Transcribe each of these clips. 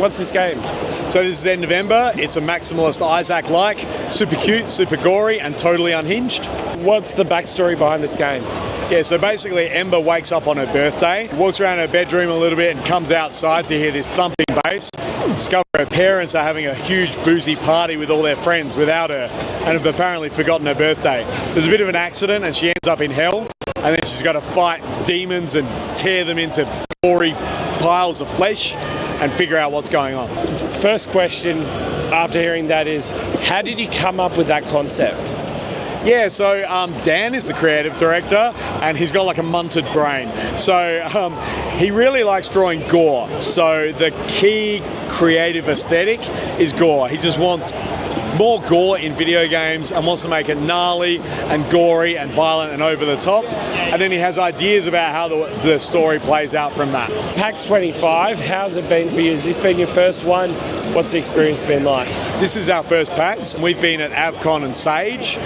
What's this game? So this is End of Ember. It's a maximalist Isaac-like, super cute, super gory, and totally unhinged. What's the backstory behind this game? Yeah, so basically Ember wakes up on her birthday, walks around her bedroom a little bit and comes outside to hear this thumping bass, discover her parents are having a huge boozy party with all their friends without her and have apparently forgotten her birthday. There's a bit of an accident and she ends up in hell, and then she's got to fight demons and tear them into gory piles of flesh and figure out what's going on. First question after hearing that is, how did you come up with that concept? Yeah, so Dan is the creative director and he's got like a munted brain. So he really likes drawing gore. So the key creative aesthetic is gore. He just wants more gore in video games and wants to make it gnarly and gory and violent and over the top. And then he has ideas about how the story plays out from that. PAX 25, how's it been for you? Has this been your first one? What's the experience been like? This is our first PAX. We've been at AvCon and Sage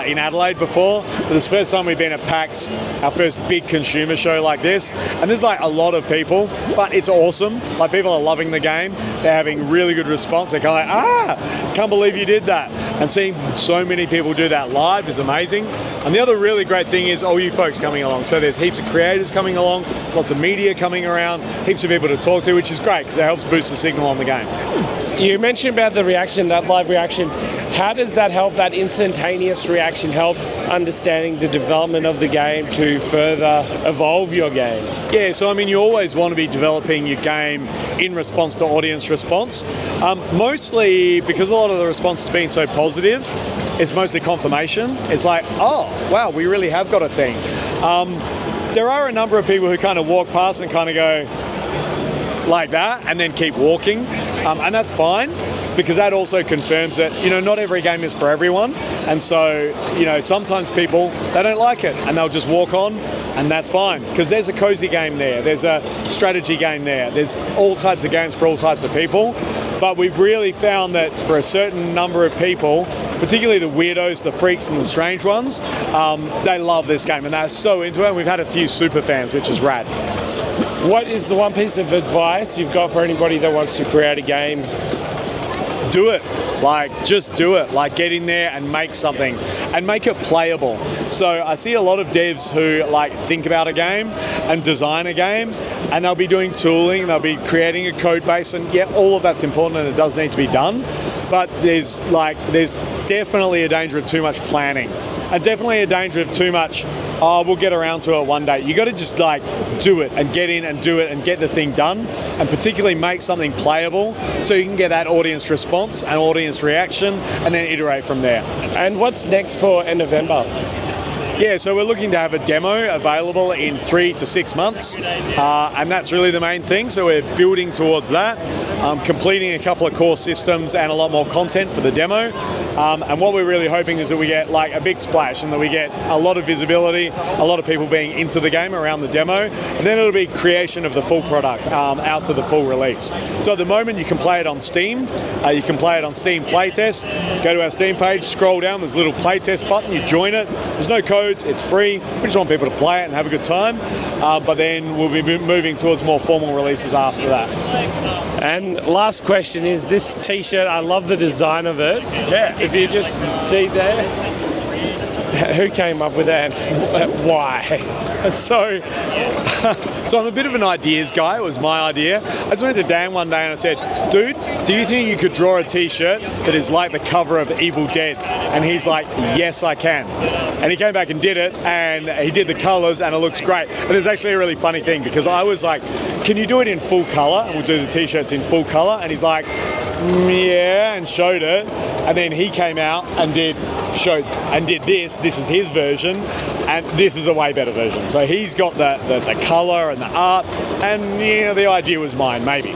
in Adelaide before, but this is the first time we've been at PAX, our first big consumer show like this. And there's like a lot of people, but it's awesome. Like, people are loving the game. They're having really good response. They're kind of like, can't believe you did that. And seeing so many people do that live is amazing. And the other really great thing is all you folks coming along. So there's heaps of creators coming along, lots of media coming around, heaps of people to talk to, which is great because it helps boost the signal on the game. You mentioned about the reaction, that live reaction. How does that help, that instantaneous reaction, help understanding the development of the game to further evolve your game? Yeah, so I mean, you always want to be developing your game in response to audience response. Mostly because a lot of the response has been so positive, it's mostly confirmation. It's like, oh, wow, we really have got a thing. There are a number of people who kind of walk past and kind of go like that and then keep walking. And that's fine, because that also confirms that, not every game is for everyone. And so, sometimes people, they don't like it and they'll just walk on, and that's fine, because there's a cozy game there, there's a strategy game there, there's all types of games for all types of people. But we've really found that for a certain number of people, particularly the weirdos, the freaks and the strange ones, they love this game and they're so into it, and we've had a few super fans, which is rad. What is the one piece of advice you've got for anybody that wants to create a game? Do it. Just do it. Get in there and make something and make it playable. So I see a lot of devs who think about a game and design a game, and they'll be doing tooling, they'll be creating a code base, and yeah, all of that's important and it does need to be done. But there's definitely a danger of too much planning, and definitely a danger of too much, we'll get around to it one day. You got to just do it and get in and do it and get the thing done, and particularly make something playable so you can get that audience response and audience reaction and then iterate from there. And what's next for End of Ember? Yeah, so we're looking to have a demo available in 3 to 6 months, and that's really the main thing. So we're building towards that, completing a couple of core systems and a lot more content for the demo. And what we're really hoping is that we get a big splash and that we get a lot of visibility, a lot of people being into the game around the demo, and then it'll be creation of the full product out to the full release. So at the moment you can play it on Steam, you can play it on Steam Playtest. Go to our Steam page, scroll down, there's a little Playtest button, you join it, there's no codes, it's free, we just want people to play it and have a good time, but then we'll be moving towards more formal releases after that. And last question is this t-shirt, I love the design of it. Yeah. If you just see there, who came up with that and why? So I'm a bit of an ideas guy. It was my idea. I just went to Dan one day and I said, dude, do you think you could draw a t-shirt that is like the cover of Evil Dead? And he's like, yes, I can. And he came back and did it, and he did the colours, and it looks great. And there's actually a really funny thing, because I was like, can you do it in full colour? And we'll do the t-shirts in full colour. And he's like, yeah, and showed it. And then he came out and did this. This is his version, and this is a way better version. So he's got the colour and the art, and yeah, the idea was mine, maybe.